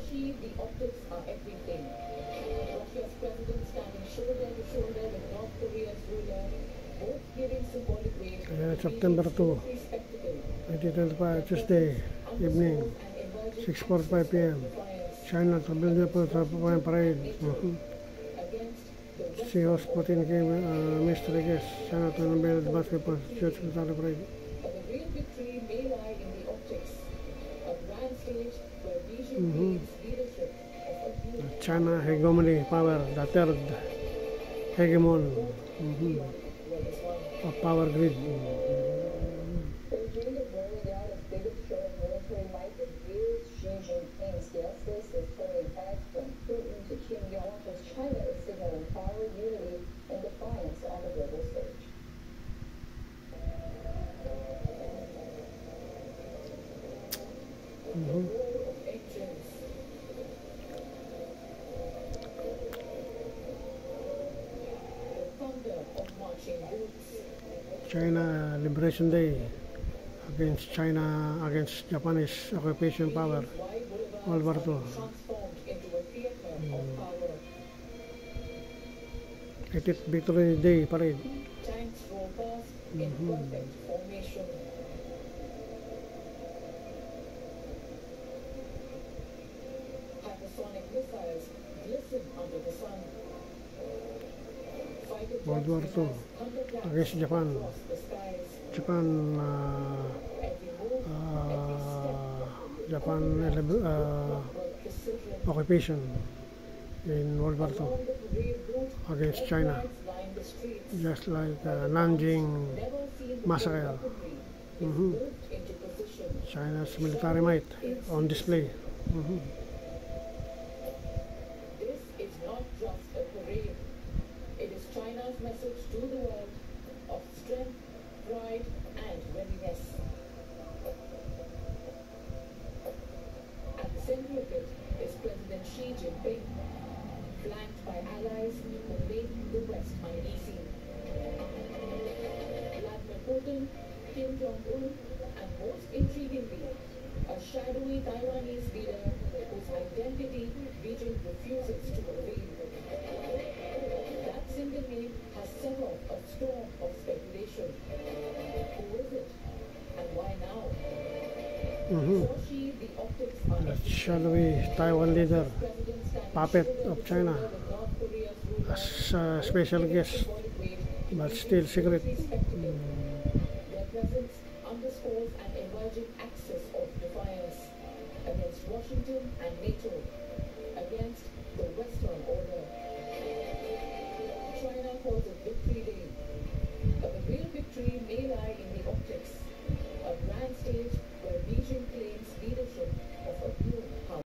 Sochi, the optics are everything. Russia's president standing shoulder to shoulder with North Korea's ruler, both giving symbolic weight to Ayan, the September 2, military spectacle. 2025, Tuesday, evening, 6:45 p.m. China Tribunal Parade. Against the CEO's Putin came mystery guest. China to unveil the basketball church parade. But the real victory may lie in the optics. A grand stage where Beijing gains leadership of a new China hegemony power, the third hegemon of power grid. Beijing is rolling out its biggest show of military might in years. Xi Jinping's guest list is pulling heads from Putin to Kim Jong as China is signaling power, unity, and defiance on the global stage. The roar of engines. The thunder of marching boots. China Liberation Day against Japanese occupation power. Wide World War boulevards II. are transformed into a theater of power. 80th Victory Day Parade. Tanks roll past in perfect formation. Hypersonic missiles glisten under the sun. Fighter World War jets II realize thunderclaps against Japan. across the skies. Japan Every move, every step, Japan with precision. occupation in World War II Along the parade route, against red China, flags line the streets. just like Nanjing Never seen the massacre. weaponry is Mhm. moved into position. China's military might on display. This is not just a parade. It is China's message to the world of strength, pride, and readiness. At the center of it is President Xi Jinping, flanked by allies who make the West uneasy. Vladimir Putin, Kim Jong-un, and most intriguingly, a shadowy Taiwanese leader whose identity Beijing refuses to reveal. That single name has set off a storm of speculation. Who is it? And why now? Sochi, the optics are The shadowy Taiwan leader, President standing puppet shoulder of to China, shoulder with North Korea's ruler, as a special guest, symbolic weight to but the still secret. military spectacle. Their presence underscores an emerging axis of defiance against Washington and NATO, against the Western